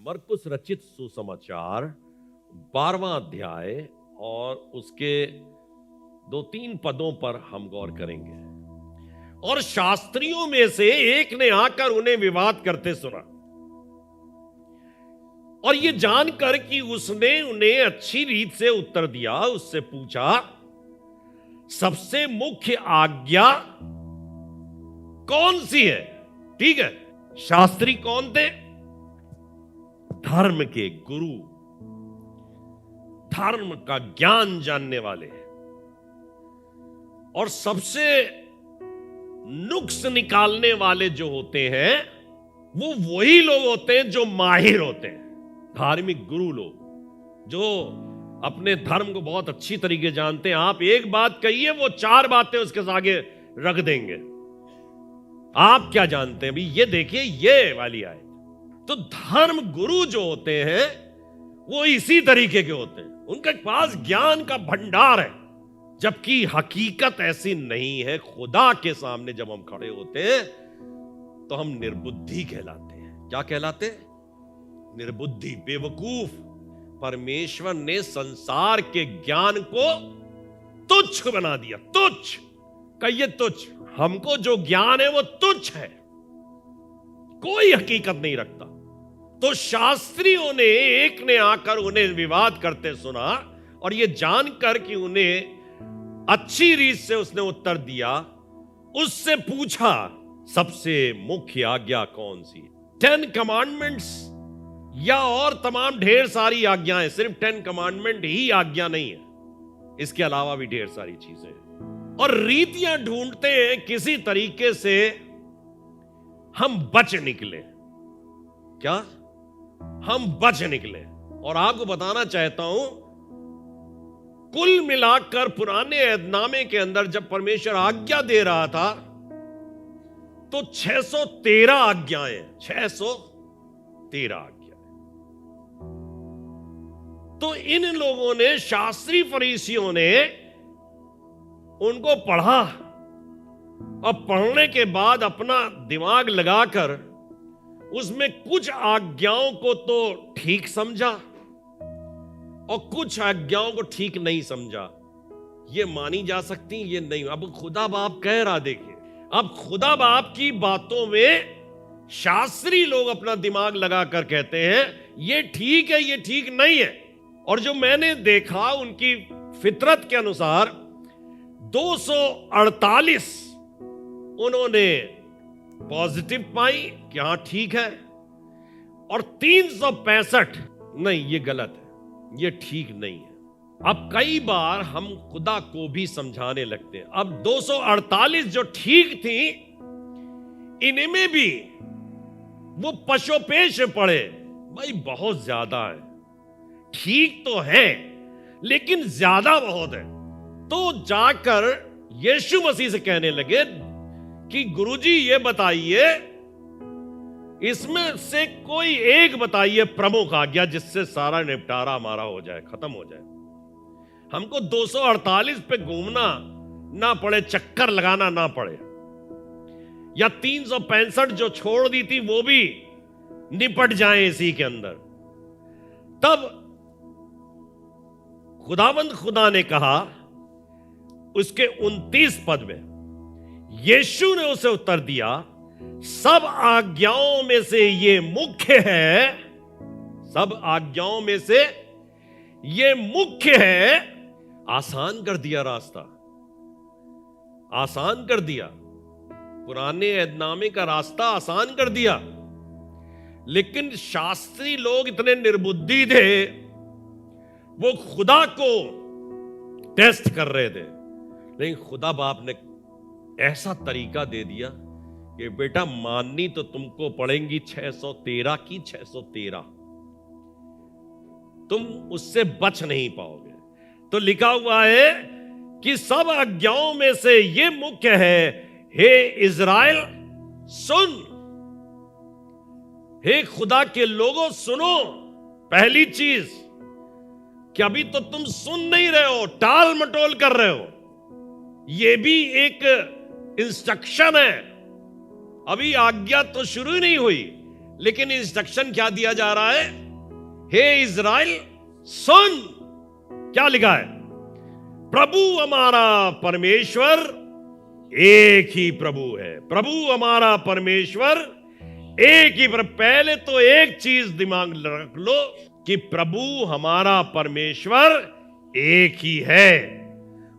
मरकुस रचित सुसमाचार 12वां अध्याय और उसके 2-3 पदों पर हम गौर करेंगे। और शास्त्रियों में से एक ने आकर उन्हें विवाद करते सुना, और यह जानकर कि उसने उन्हें अच्छी रीत से उत्तर दिया, उससे पूछा, सबसे मुख्य आज्ञा कौन सी है? ठीक है, शास्त्री कौन थे? धर्म के गुरु, धर्म का ज्ञान जानने वाले। और सबसे नुक्स निकालने वाले जो होते हैं वो वही लोग होते हैं जो माहिर होते हैं। धार्मिक गुरु लोग जो अपने धर्म को बहुत अच्छी तरीके जानते हैं। आप एक बात कहिए, वो 4 बातें उसके आगे रख देंगे। आप क्या जानते हैं? भी ये देखिए, ये वाली आयत। तो धर्म गुरु जो होते हैं वो इसी तरीके के होते हैं, उनके पास ज्ञान का भंडार है। जबकि हकीकत ऐसी नहीं है। खुदा के सामने जब हम खड़े होते हैं तो हम निर्बुद्धि कहलाते हैं। क्या कहलाते? निर्बुद्धि, बेवकूफ। परमेश्वर ने संसार के ज्ञान को तुच्छ बना दिया। तुच्छ, कहिए तुच्छ। हमको जो ज्ञान है वो तुच्छ है, कोई हकीकत नहीं रखता। तो शास्त्रियों ने एक ने आकर उन्हें विवाद करते सुना, और यह जानकर कि उन्हें अच्छी रीत से उसने उत्तर दिया, उससे पूछा, सबसे मुख्य आज्ञा कौन सी? 10 कमांडमेंट्स या और तमाम ढेर सारी आज्ञाएं। सिर्फ 10 कमांडमेंट ही आज्ञा नहीं है, इसके अलावा भी ढेर सारी चीजें हैं। और रीतियां ढूंढते हैं किसी तरीके से हम बच निकले। क्या? हम बच निकले। और आपको बताना चाहता हूं, कुल मिलाकर पुराने ऐदनामे के अंदर जब परमेश्वर आज्ञा दे रहा था तो 613 आज्ञाएं, 613 आज्ञाएं। तो इन लोगों ने, शास्त्री फरीसियों ने उनको पढ़ा, और पढ़ने के बाद अपना दिमाग लगाकर उसमें कुछ आज्ञाओं को तो ठीक समझा और कुछ आज्ञाओं को ठीक नहीं समझा। ये मानी जा सकती, ये नहीं। अब खुदा बाप कह रहा, देखिए, अब खुदा बाप की बातों में शास्त्री लोग अपना दिमाग लगाकर कहते हैं ये ठीक है, ये ठीक नहीं है। और जो मैंने देखा उनकी फितरत के अनुसार 248 उन्होंने पॉजिटिव पाई कि हां ठीक है, और 365 नहीं, ये गलत है, ये ठीक नहीं है। अब कई बार हम खुदा को भी समझाने लगते हैं। अब 248 जो ठीक थी, इनमें भी वो पशोपेश पड़े, भाई बहुत ज्यादा है। ठीक तो है लेकिन ज्यादा बहुत है। तो जाकर यीशु मसीह से कहने लगे कि गुरुजी ये बताइए, इसमें से कोई एक बताइए प्रमुख आज्ञा, जिससे सारा निपटारा हमारा हो जाए, खत्म हो जाए। हमको 248 पे घूमना ना पड़े, चक्कर लगाना ना पड़े, या 365 जो छोड़ दी थी वो भी निपट जाए इसी के अंदर। तब खुदावंद खुदा ने कहा, उसके 29 पद में यीशु ने उसे उत्तर दिया, सब आज्ञाओं में से ये मुख्य है, सब आज्ञाओं में से ये मुख्य है। आसान कर दिया रास्ता, आसान कर दिया। पुराने ऐदनामे का रास्ता आसान कर दिया। लेकिन शास्त्री लोग इतने निर्बुद्धि थे, वो खुदा को टेस्ट कर रहे थे। लेकिन खुदा बाप ने ऐसा तरीका दे दिया कि बेटा माननी तो तुमको पड़ेंगी 613 की 613, तुम उससे बच नहीं पाओगे। तो लिखा हुआ है कि सब आज्ञाओं में से ये मुख्य है, हे इज़राइल सुन, हे खुदा के लोगों सुनो। पहली चीज कि अभी तो तुम सुन नहीं रहे हो, टाल मटोल कर रहे हो। यह भी एक इंस्ट्रक्शन है, अभी आज्ञा तो शुरू ही नहीं हुई। लेकिन इंस्ट्रक्शन क्या दिया जा रहा है? हे इज़राइल सुन, क्या लिखा है? प्रभु हमारा परमेश्वर एक ही प्रभु है। प्रभु हमारा परमेश्वर एक ही। पहले तो एक चीज दिमाग में रख लो कि प्रभु हमारा परमेश्वर एक ही है।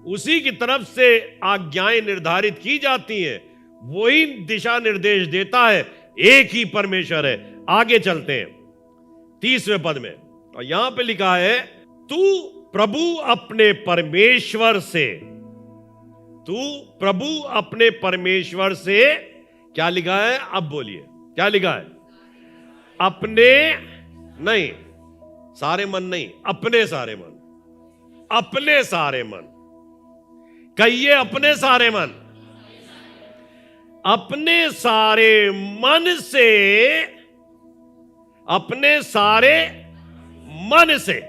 उसी की तरफ से आज्ञाएं निर्धारित की जाती हैं, वही दिशा निर्देश देता है। एक ही परमेश्वर है। आगे चलते हैं 30वें पद में, और यहां पे लिखा है तू प्रभु अपने परमेश्वर से, तू प्रभु अपने परमेश्वर से, क्या लिखा है? अब बोलिए क्या लिखा है? अपने नहीं, सारे मन नहीं, अपने सारे मन। अपने सारे मन, कहिए अपने सारे मन। अपने सारे मन से, अपने सारे मन से।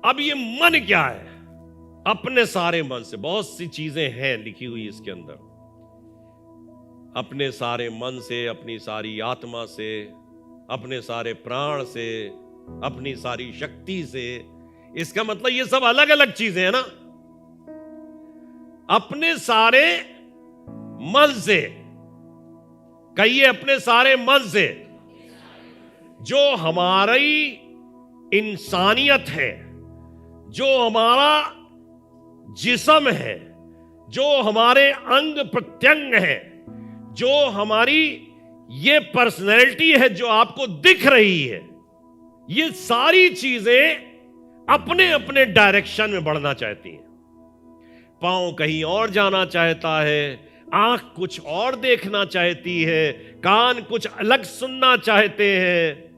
अब ये मन क्या है? अपने सारे मन से बहुत सी चीजें हैं लिखी हुई इसके अंदर। अपने सारे मन से, अपनी सारी आत्मा से, अपने सारे प्राण से, अपनी सारी शक्ति से। इसका मतलब ये सब अलग अलग चीजें हैं ना। अपने सारे मन से, कहिए अपने सारे मन से। जो हमारी इंसानियत है, जो हमारा जिस्म है, जो हमारे अंग प्रत्यंग है, जो हमारी ये पर्सनैलिटी है जो आपको दिख रही है, ये सारी चीजें अपने अपने डायरेक्शन में बढ़ना चाहती हैं। पांव कहीं और जाना चाहता है, आंख कुछ और देखना चाहती है, कान कुछ अलग सुनना चाहते हैं,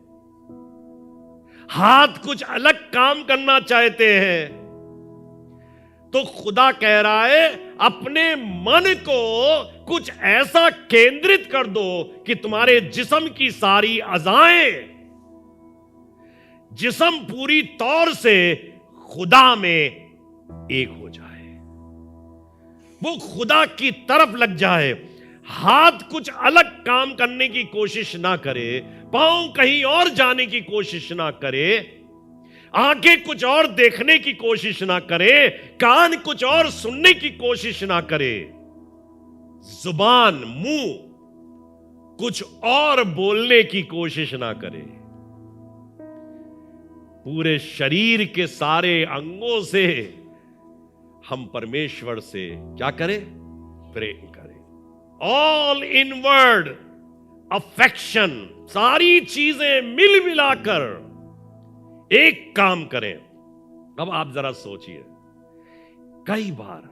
हाथ कुछ अलग काम करना चाहते हैं। तो खुदा कह रहा है अपने मन को कुछ ऐसा केंद्रित कर दो कि तुम्हारे जिस्म की सारी अज़ाएं, जिस्म पूरी तौर से खुदा में एक हो जाए, वो खुदा की तरफ लग जाए। हाथ कुछ अलग काम करने की कोशिश ना करे, पांव कहीं और जाने की कोशिश ना करे, आंखें कुछ और देखने की कोशिश ना करे, कान कुछ और सुनने की कोशिश ना करे, जुबान मुंह कुछ और बोलने की कोशिश ना करे। पूरे शरीर के सारे अंगों से हम परमेश्वर से क्या करें? प्रेम करें। ऑल इनवर्ड अफेक्शन, सारी चीजें मिल मिलाकर एक काम करें। अब आप जरा सोचिए, कई बार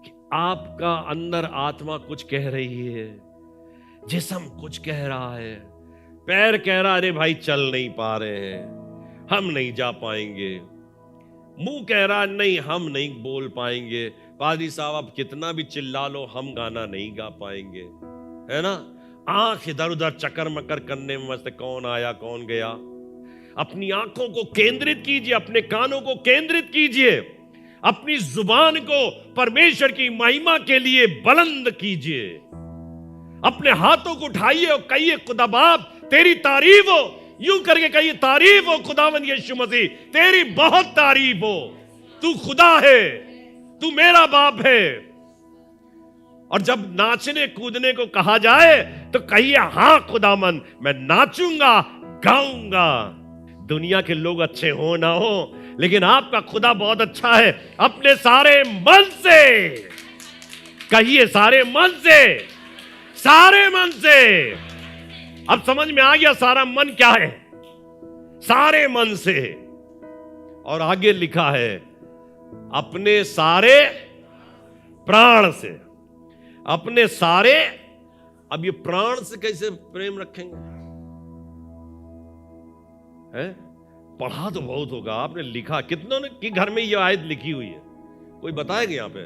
कि आपका अंदर आत्मा कुछ कह रही है, जिस्म कुछ कह रहा है, पैर कह रहा है अरे भाई चल नहीं पा रहे हैं, हम नहीं जा पाएंगे, मुंह कह रहा नहीं हम नहीं बोल पाएंगे, पादरी साहब आप कितना भी चिल्ला लो हम गाना नहीं गा पाएंगे, है ना। आंख इधर उधर चक्कर मकर करने में मस्त, कौन आया कौन गया। अपनी आंखों को केंद्रित कीजिए, अपने कानों को केंद्रित कीजिए, अपनी जुबान को परमेश्वर की महिमा के लिए बुलंद कीजिए। अपने हाथों को उठाइए और कहिए खुदा बाप तेरी तारीफ हो, यूं करके कहिए तारीफ हो खुदावंद यीशु मसीह, तेरी बहुत तारीफ हो, तू खुदा है, तू मेरा बाप है। और जब नाचने कूदने को कहा जाए तो कहिए हां खुदावंद मैं नाचूंगा गाऊंगा। दुनिया के लोग अच्छे हो ना हो, लेकिन आपका खुदा बहुत अच्छा है। अपने सारे मन से कहिए, सारे मन से, सारे मन से। अब समझ में आ गया सारा मन क्या है? सारे मन से। और आगे लिखा है अपने सारे प्राण से, अपने सारे। अब ये प्राण से कैसे प्रेम रखेंगे? है? पढ़ा तो बहुत होगा आपने, लिखा कितनों ने कि घर में ये आयत लिखी हुई है? कोई बताएगा यहाँ पे?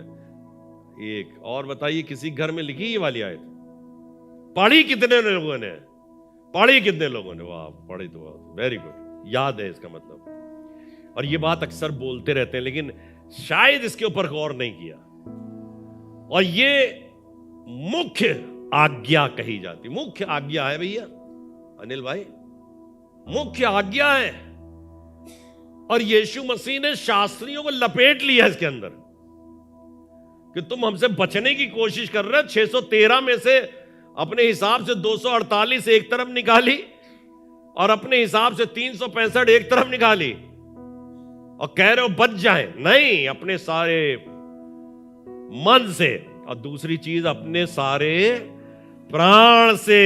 एक और बताइए, किसी घर में लिखी ये वाली आयत? पढ़ी कितने लोगों ने? पढ़ी कितने लोगों ने? वाह, पढ़ी तो वेरी गुड, याद है इसका मतलब। और ये बात अक्सर बोलते रहते हैं लेकिन शायद इसके ऊपर गौर नहीं किया। और ये मुख्य आज्ञा कही जाती, मुख्य आज्ञा है भैया अनिल भाई, मुख्य आज्ञा है। और यीशु मसीह ने शास्त्रियों को लपेट लिया इसके अंदर कि तुम हमसे बचने की कोशिश कर रहे हो। 613 में से अपने हिसाब से 248 एक तरफ निकाली और अपने हिसाब से 365 एक तरफ निकाली और कह रहे हो बच जाए। नहीं, अपने सारे मन से, और दूसरी चीज अपने सारे प्राण से,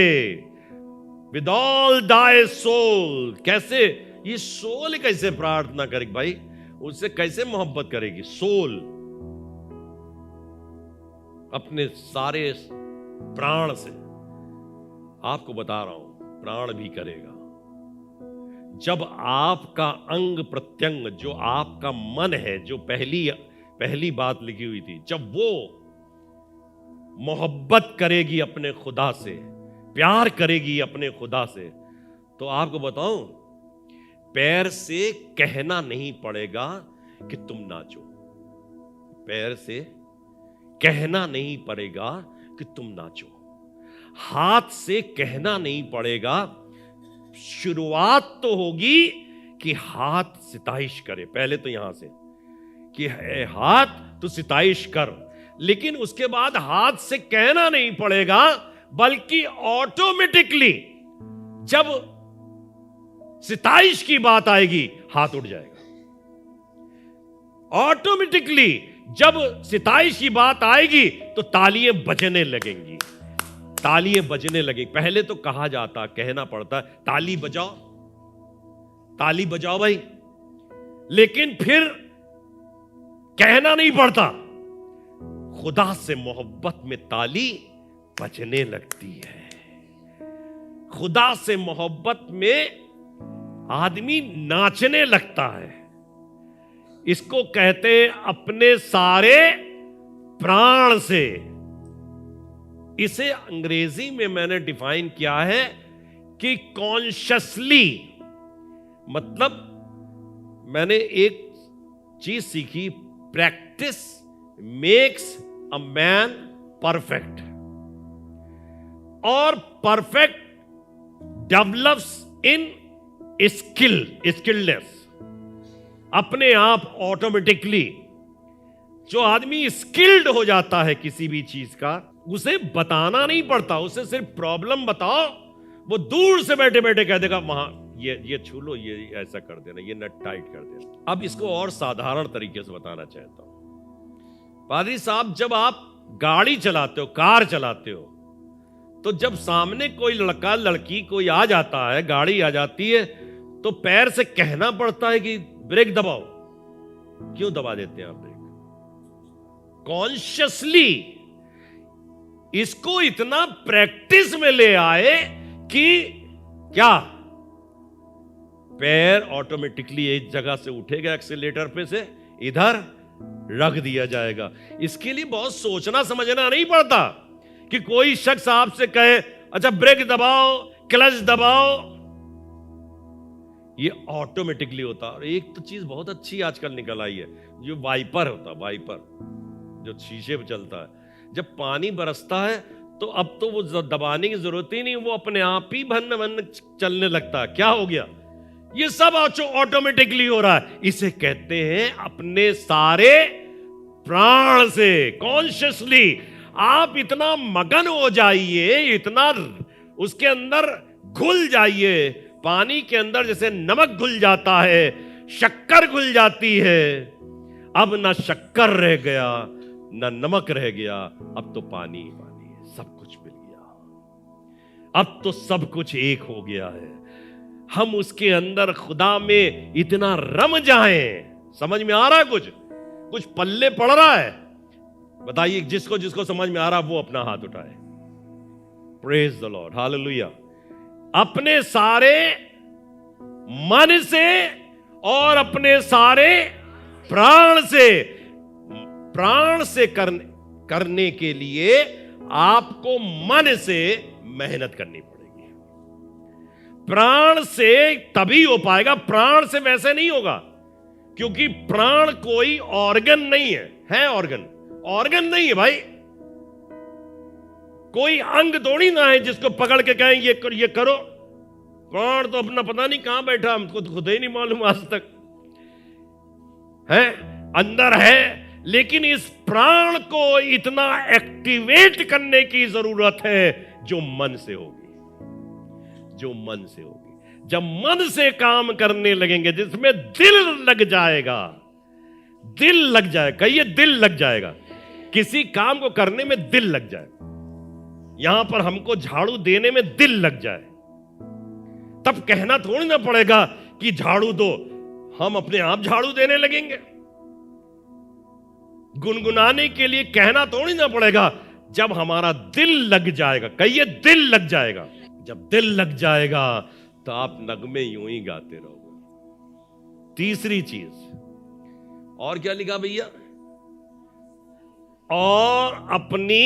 विद ऑल दाई सोल। कैसे ये सोल कैसे प्रार्थना करेगी भाई, उससे कैसे मोहब्बत करेगी? सोल अपने सारे प्राण से। आपको बता रहा हूं, प्राण भी करेगा। जब आपका अंग प्रत्यंग, जो आपका मन है, जो पहली बात लिखी हुई थी, जब वो मोहब्बत करेगी अपने खुदा से, प्यार करेगी अपने खुदा से, तो आपको बताऊं, पैर से कहना नहीं पड़ेगा कि तुम नाचो। पैर से कहना नहीं पड़ेगा कि तुम नाचो। हाथ से कहना नहीं पड़ेगा। शुरुआत तो होगी कि हाथ सिताइश करे, पहले तो यहां से कि हाथ तो सिताइश कर, लेकिन उसके बाद हाथ से कहना नहीं पड़ेगा, बल्कि ऑटोमेटिकली जब सिताइश की बात आएगी हाथ उठ जाएगा। ऑटोमेटिकली जब सिताइश की बात आएगी तो तालियां बजने लगेंगी, तालियां बजने लगेंगी। पहले तो कहा जाता, कहना पड़ता है ताली बजाओ, ताली बजाओ भाई, लेकिन फिर कहना नहीं पड़ता। खुदा से मोहब्बत में ताली बजने लगती है। खुदा से मोहब्बत में आदमी नाचने लगता है। इसको कहते हैं अपने सारे प्राण से। इसे अंग्रेजी में मैंने डिफाइन किया है कि कॉन्शियसली, मतलब मैंने एक चीज सीखी, practice makes a man perfect, और परफेक्ट डेवलप्स इन स्किलनेस। अपने आप ऑटोमेटिकली जो आदमी स्किल्ड हो जाता है किसी भी चीज का, उसे बताना नहीं पड़ता, उसे सिर्फ प्रॉब्लम बताओ, वो दूर से बैठे बैठे कह देगा वहां ये छू लो, ये ऐसा कर देना, ये नट टाइट कर देना। अब इसको और साधारण तरीके से बताना चाहता हूं। पादरी साहब, जब आप गाड़ी चलाते हो, कार चलाते हो, तो जब सामने कोई लड़का लड़की कोई आ जाता है, गाड़ी आ जाती है, तो पैर से कहना पड़ता है कि ब्रेक दबाओ। क्यों दबा देते हैं आप ब्रेक? कॉन्शियसली इसको इतना प्रैक्टिस में ले आए कि क्या पैर ऑटोमेटिकली एक जगह से उठेगा, एक्सीलेटर पे से इधर रख दिया जाएगा। इसके लिए बहुत सोचना समझना नहीं पड़ता कि कोई शख्स आपसे कहे अच्छा ब्रेक दबाओ, क्लच दबाओ, ये ऑटोमेटिकली होता। और एक तो चीज बहुत अच्छी आजकल निकल आई है, जो वाइपर होता, वाइपर जो शीशे पे चलता है, जब पानी बरसता है तो अब तो वो दबाने की जरूरत ही नहीं, वो अपने आप ही भन्न भन्न चलने लगता है। क्या हो गया? ये सब ऑटोमेटिकली हो रहा है। इसे कहते हैं अपने सारे प्राण से, कॉन्शियसली। आप इतना मगन हो जाइए, इतना उसके अंदर घुल जाइए, पानी के अंदर जैसे नमक घुल जाता है, शक्कर घुल जाती है। अब ना शक्कर रह गया, ना नमक रह गया, अब तो पानी ही पानी है, सब कुछ मिल गया। अब तो सब कुछ एक हो गया है। हम उसके अंदर खुदा में इतना रम जाएं। समझ में आ रहा है? कुछ पल्ले पड़ रहा है? बताइए, जिसको जिसको समझ में आ रहा वो अपना हाथ उठाए। Praise the Lord, hallelujah. अपने सारे मन से और अपने सारे प्राण से करने के लिए आपको मन से मेहनत करनी पड़ेगी। प्राण से तभी हो पाएगा, प्राण से वैसे नहीं होगा, क्योंकि प्राण कोई ऑर्गन नहीं है ऑर्गन नहीं है भाई। कोई अंग थोड़ी ना है जिसको पकड़ के कहें ये करो। प्राण तो अपना पता नहीं कहां बैठा, हमको तो खुद ही नहीं मालूम आज तक है, अंदर है। लेकिन इस प्राण को इतना एक्टिवेट करने की जरूरत है जो मन से होगी, जो मन से होगी। जब मन से काम करने लगेंगे, जिसमें दिल लग जाएगा, दिल लग जाएगा, कहिए दिल लग जाएगा, किसी काम को करने में दिल लग जाए। यहां पर हमको झाड़ू देने में दिल लग जाए, तब कहना थोड़ी ना पड़ेगा कि झाड़ू दो, हम अपने आप झाड़ू देने लगेंगे। गुनगुनाने के लिए कहना थोड़ी ना पड़ेगा, जब हमारा दिल लग जाएगा, कहिए दिल लग जाएगा। जब दिल लग जाएगा तो आप नगमे यूं ही गाते रहोगे। तीसरी चीज, और क्या लिखा भैया, और अपनी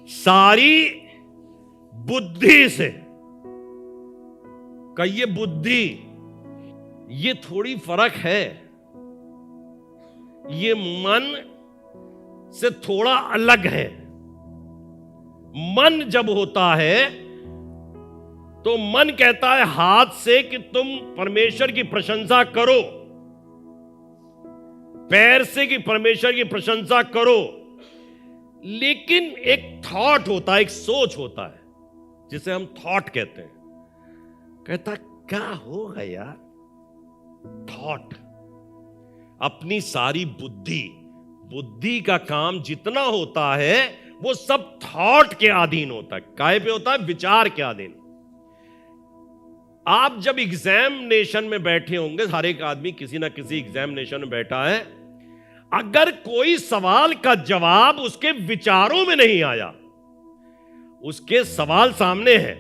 सारी बुद्धि से, कहिए बुद्धि। ये थोड़ी फर्क है, ये मन से थोड़ा अलग है। मन जब होता है तो मन कहता है हाथ से कि तुम परमेश्वर की प्रशंसा करो, पैर से कि परमेश्वर की प्रशंसा करो। लेकिन एक थॉट होता है, एक सोच होता है, जिसे हम थॉट कहते हैं। कहता क्या होगा यार, थॉट। अपनी सारी बुद्धि, बुद्धि का काम जितना होता है वो सब थॉट के अधीन होता है। काहे पे होता है, विचार के अधीन। आप जब एग्जामिनेशन में बैठे होंगे, हर एक आदमी किसी ना किसी एग्जामिनेशन में बैठा है, अगर कोई सवाल का जवाब उसके विचारों में नहीं आया, उसके सवाल सामने है,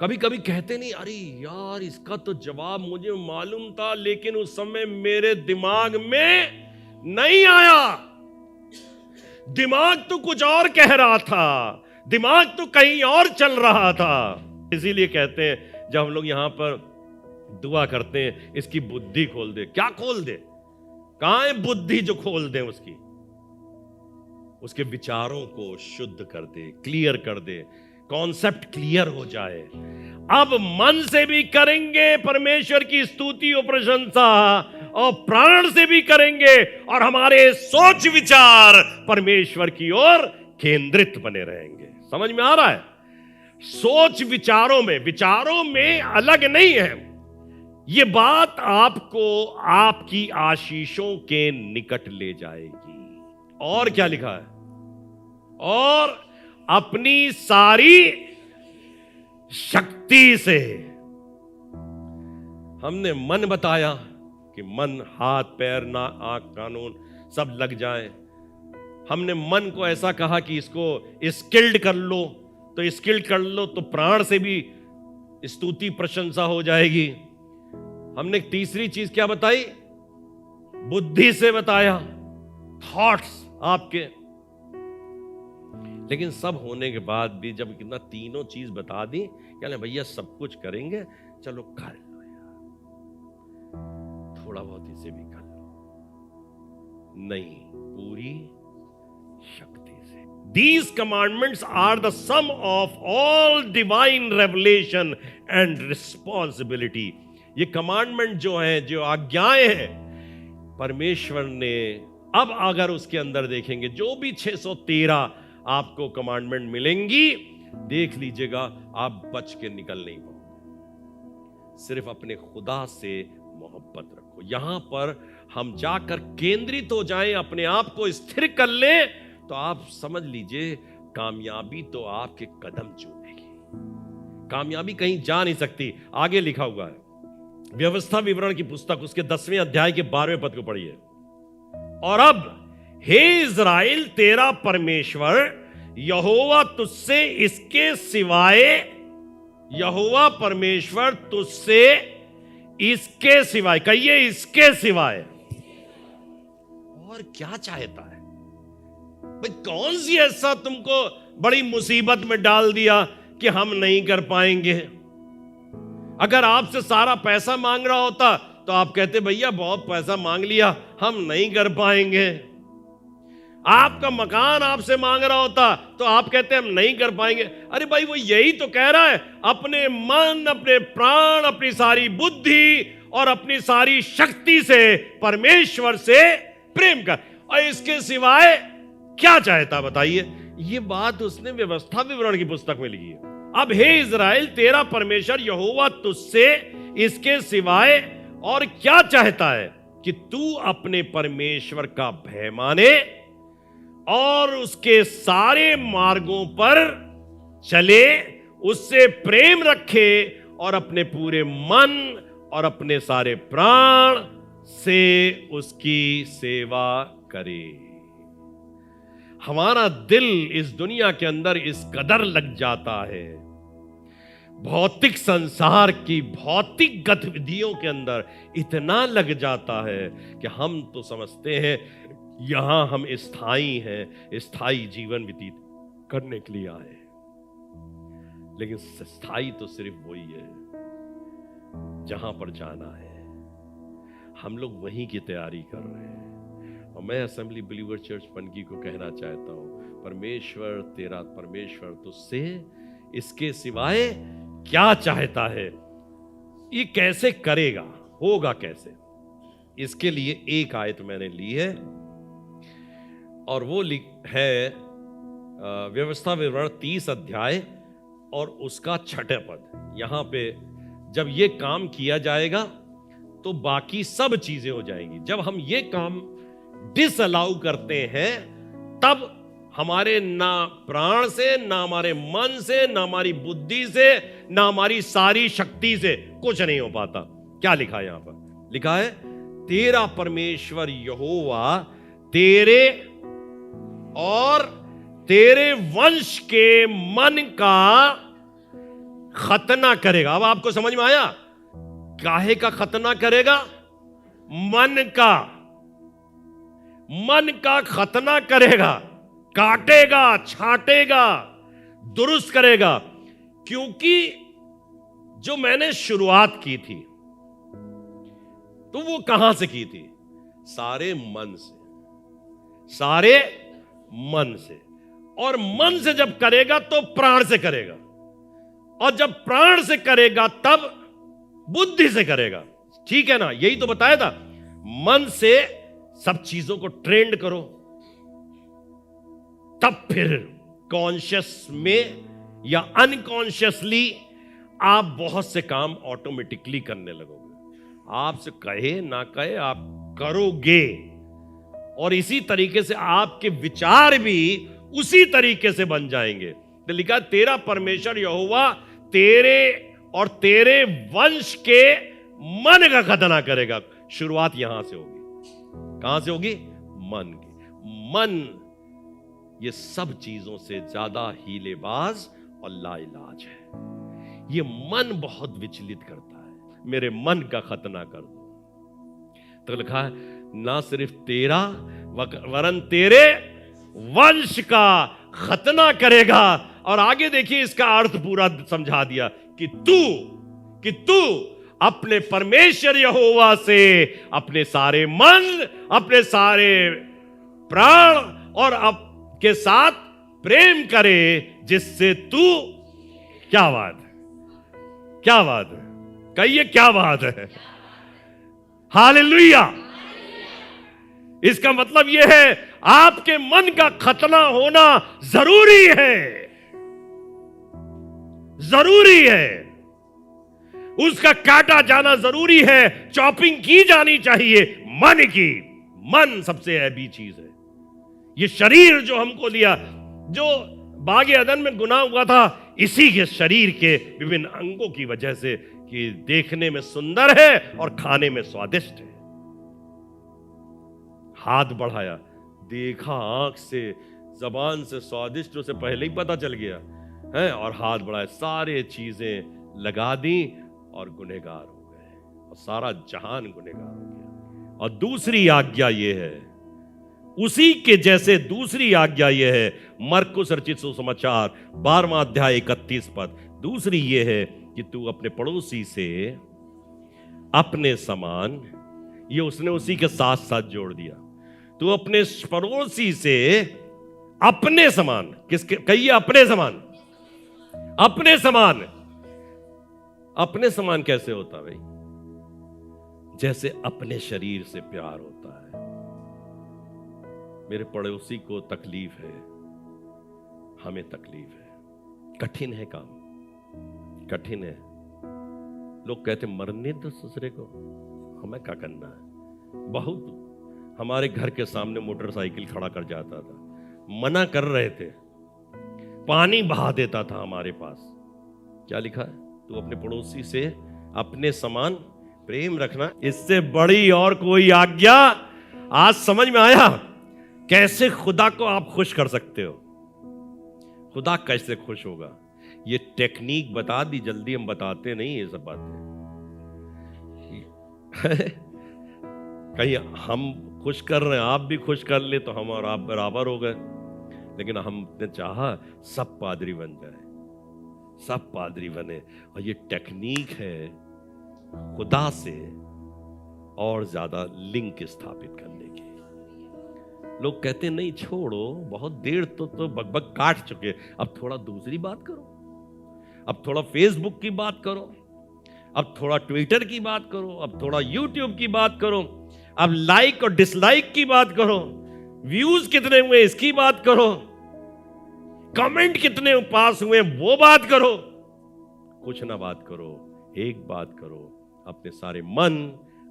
कभी कभी कहते नहीं अरे यार इसका तो जवाब मुझे मालूम था लेकिन उस समय मेरे दिमाग में नहीं आया, दिमाग तो कुछ और कह रहा था, दिमाग तो कहीं और चल रहा था। इसीलिए कहते हैं जब हम लोग यहां पर दुआ करते हैं, इसकी बुद्धि खोल दे। क्या खोल दे, कहां है बुद्धि जो खोल दे, उसके विचारों को शुद्ध कर दे, क्लियर कर दे, कॉन्सेप्ट क्लियर हो जाए। अब मन से भी करेंगे परमेश्वर की स्तुति और प्रशंसा, और प्राण से भी करेंगे, और हमारे सोच विचार परमेश्वर की ओर केंद्रित बने रहेंगे। समझ में आ रहा है? सोच विचारों में अलग नहीं है। यह बात आपको आपकी आशीषों के निकट ले जाएगी। और क्या लिखा है, और अपनी सारी शक्ति से। हमने मन बताया कि मन, हाथ पैर ना आंख कानून सब लग जाए। हमने मन को ऐसा कहा कि इसको स्किल्ड कर लो, तो स्किल्ड कर लो तो प्राण से भी स्तुति प्रशंसा हो जाएगी। हमने तीसरी चीज क्या बताई, बुद्धि से बताया, थॉट्स आपके। लेकिन सब होने के बाद भी जब कितना तीनों चीज बता दी, क्या भैया सब कुछ करेंगे, चलो कर लो यार, थोड़ा बहुत इसे भी कर लो, नहीं पूरी शक्ति से। These commandments are the sum of all divine revelation and responsibility। ये कमांडमेंट जो है, जो आज्ञाएं हैं, परमेश्वर ने, अब अगर उसके अंदर देखेंगे जो भी 613 आपको कमांडमेंट मिलेंगी, देख लीजिएगा आप बच के निकल नहीं पाओगे। सिर्फ अपने खुदा से मोहब्बत रखो। यहां पर हम जाकर केंद्रित हो जाएं, अपने आप को स्थिर कर लें, तो आप समझ लीजिए कामयाबी तो आपके कदम चूमेगी। कामयाबी कहीं जा नहीं सकती। आगे लिखा हुआ है व्यवस्था विवरण की पुस्तक, उसके 10वें अध्याय के 12वें पद को पढ़िए। और अब हे इज़राइल, तेरा परमेश्वर यहोवा तुझसे इसके सिवाय, यहोवा परमेश्वर तुझसे इसके सिवाय, कहिए इसके सिवाय, और क्या चाहता है भाई? कौन सी ऐसा तुमको बड़ी मुसीबत में डाल दिया कि हम नहीं कर पाएंगे? अगर आपसे सारा पैसा मांग रहा होता तो आप कहते भैया बहुत पैसा मांग लिया, हम नहीं कर पाएंगे। आपका मकान आपसे मांग रहा होता तो आप कहते हम नहीं कर पाएंगे। अरे भाई, वो यही तो कह रहा है, अपने मन, अपने प्राण, अपनी सारी बुद्धि और अपनी सारी शक्ति से परमेश्वर से प्रेम कर, और इसके सिवाय क्या चाहता बताइए। ये बात उसने व्यवस्था विवरण की पुस्तक में लिखी है। अब हे इज़राइल, तेरा परमेश्वर यहोवा तुझसे इसके सिवाय और क्या चाहता है कि तू अपने परमेश्वर का भय माने और उसके सारे मार्गों पर चले, उससे प्रेम रखे और अपने पूरे मन और अपने सारे प्राण से उसकी सेवा करे। हमारा दिल इस दुनिया के अंदर इस कदर लग जाता है, भौतिक संसार की भौतिक गतिविधियों के अंदर इतना लग जाता है कि हम तो समझते हैं यहां हम स्थायी हैं, स्थायी जीवन व्यतीत करने के लिए आए, लेकिन स्थायी तो सिर्फ वही है जहां पर जाना है। हम लोग वहीं की तैयारी कर रहे हैं। और मैं असेंबली बिलीवर चर्च पनकी को कहना चाहता हूं, परमेश्वर, तेरा परमेश्वर तुझसे इसके सिवाय क्या चाहता है, ये कैसे करेगा, होगा कैसे। इसके लिए एक आयत मैंने ली है और वो है व्यवस्था विवरण 30 अध्याय और उसका 6 पद। यहां पे जब ये काम किया जाएगा तो बाकी सब चीजें हो जाएंगी। जब हम ये काम डिसअलाउ करते हैं तब हमारे ना प्राण से, ना हमारे मन से, ना हमारी बुद्धि से, ना हमारी सारी शक्ति से कुछ नहीं हो पाता। क्या लिखा है यहां पर? लिखा है, तेरा परमेश्वर यहोवा तेरे और तेरे वंश के मन का खतना करेगा। अब आपको समझ में आया? काहे का खतना करेगा? मन का। मन का खतना करेगा, काटेगा, छांटेगा, दुरुस्त करेगा। क्योंकि जो मैंने शुरुआत की थी तो वो कहां से की थी? सारे मन से, सारे मन से। और मन से जब करेगा तो प्राण से करेगा, और जब प्राण से करेगा तब बुद्धि से करेगा। ठीक है ना? यही तो बताया था, मन से सब चीजों को ट्रेंड करो, तब फिर कॉन्शियस में या अनकॉन्शियसली आप बहुत से काम ऑटोमेटिकली करने लगोगे। आपसे कहे ना कहे आप करोगे, और इसी तरीके से आपके विचार भी उसी तरीके से बन जाएंगे। तो लिखा, तेरा परमेश्वर यहोवा तेरे और तेरे वंश के मन का खतना करेगा। शुरुआत यहां से होगी। कहां से होगी? मन की। मन ये सब चीजों से ज्यादा हीलेबाज और लाइलाज है। ये मन बहुत विचलित करता है। मेरे मन का खतना कर दो। तो लिखा है, ना सिर्फ तेरा वरन तेरे वंश का खतना करेगा। और आगे देखिए इसका अर्थ पूरा समझा दिया कि तू अपने परमेश्वर यहोवा से अपने सारे मन, अपने सारे प्राण और के साथ प्रेम करे, जिससे तू, क्या बात है, क्या बात है, कहिए क्या बात है। हालेलुया। इसका मतलब यह है आपके मन का खतना होना जरूरी है, जरूरी है। उसका काटा जाना जरूरी है, चॉपिंग की जानी चाहिए मन की। मन सबसे अहमी चीज है। ये शरीर जो हमको लिया, जो बागे अदन में गुनाह हुआ था, इसी के शरीर के विभिन्न अंगों की वजह से कि देखने में सुंदर है और खाने में स्वादिष्ट है। हाथ बढ़ाया, देखा आंख से, जबान से स्वादिष्ट उसे पहले ही पता चल गया है, और हाथ बढ़ाया, सारे चीजें लगा दी और गुनहगार हो गए, और सारा जहान गुनहगार हो गया। और दूसरी आज्ञा यह है, उसी के जैसे दूसरी आज्ञा यह है, मरकुस रचित सुसमाचार 12वां अध्याय 31 पद। दूसरी यह है कि तू अपने पड़ोसी से अपने समान, ये उसने उसी के साथ साथ जोड़ दिया, तू अपने पड़ोसी से अपने समान, किसके कहिए, अपने समान, अपने समान। अपने समान कैसे होता भाई? जैसे अपने शरीर से प्यार होता है। मेरे पड़ोसी को तकलीफ है, हमें तकलीफ है, कठिन है काम, कठिन है। लोग कहते मरने दो दूसरे को, हमें क्या करना है। बहुत हमारे घर के सामने मोटरसाइकिल खड़ा कर जाता था, मना कर रहे थे, पानी बहा देता था हमारे पास। क्या लिखा है? तू अपने पड़ोसी से अपने समान प्रेम रखना, इससे बड़ी और कोई आज्ञा। आज समझ में आया कैसे खुदा को आप खुश कर सकते हो। खुदा कैसे खुश होगा, ये टेक्निक बता दी, जल्दी हम बताते नहीं ये सब बातें। कहीं हम खुश कर रहे हैं, आप भी खुश कर ले तो हम और आप बराबर हो गए। लेकिन हमने चाहा सब पादरी बन जाए, सब पादरी बने। और ये टेक्निक है खुदा से और ज्यादा लिंक स्थापित करने की। लोग कहते नहीं छोड़ो, बहुत देर तो बकबक काट चुके, अब थोड़ा दूसरी बात करो, अब थोड़ा फेसबुक की बात करो, अब थोड़ा ट्विटर की बात करो, अब थोड़ा यूट्यूब की बात करो, अब लाइक और डिसलाइक की बात करो, व्यूज कितने हुए इसकी बात करो, कमेंट कितने पास हुए वो बात करो। कुछ ना बात करो, एक बात करो, अपने सारे मन,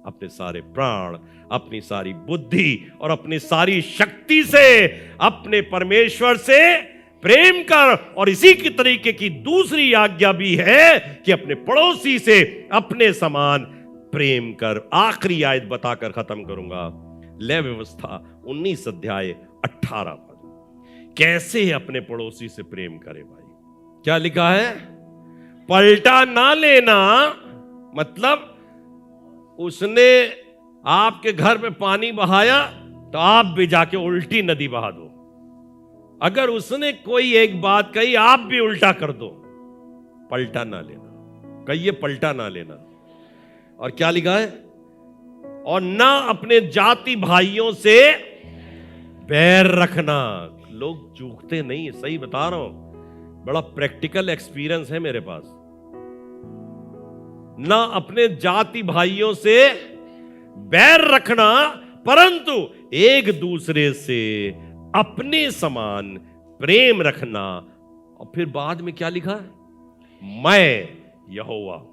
अपने सारे प्राण, अपनी सारी बुद्धि और अपनी सारी शक्ति से अपने परमेश्वर से प्रेम कर। और इसी की तरीके की दूसरी आज्ञा भी है कि अपने पड़ोसी से अपने समान प्रेम कर। आखिरी आयत बताकर खत्म करूंगा। लय व्यवस्था 19 अध्याय 18 पद। कैसे अपने पड़ोसी से प्रेम करे भाई? क्या लिखा है? पलटा ना लेना, मतलब उसने आपके घर में पानी बहाया तो आप भी जाके उल्टी नदी बहा दो। अगर उसने कोई एक बात कही आप भी उल्टा कर दो। पलटा ना लेना, कहिए पलटा ना लेना। और क्या लिखा है? और ना अपने जाति भाइयों से बैर रखना। लोग चूकते नहीं, सही बता रहा हूं, बड़ा प्रैक्टिकल एक्सपीरियंस है मेरे पास। ना अपने जाति भाइयों से बैर रखना, परंतु एक दूसरे से अपने समान प्रेम रखना। और फिर बाद में क्या लिखा? मैं यहोवा हूं।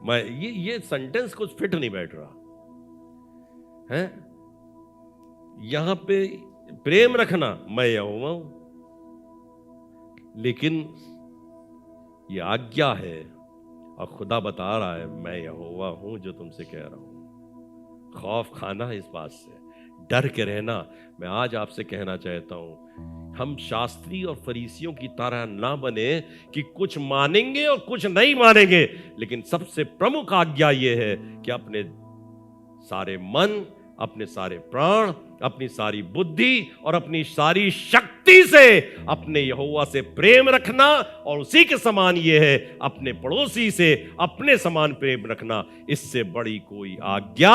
मैं, ये सेंटेंस कुछ फिट नहीं बैठ रहा है। यहां पे प्रेम रखना, मैं यहोवा हूं, लेकिन ये आज्ञा है और खुदा बता रहा है मैं यहोवा हूं जो तुमसे कह रहा हूं। खौफ खाना इस बात से, डर के रहना। मैं आज आपसे कहना चाहता हूं, हम शास्त्री और फरीसियों की तरह ना बने कि कुछ मानेंगे और कुछ नहीं मानेंगे। लेकिन सबसे प्रमुख आज्ञा यह है कि अपने सारे मन, अपने सारे प्राण, अपनी सारी बुद्धि और अपनी सारी शक्ति से अपने यहोवा से प्रेम रखना। और उसी के समान यह है अपने पड़ोसी से अपने समान प्रेम रखना। इससे बड़ी कोई आज्ञा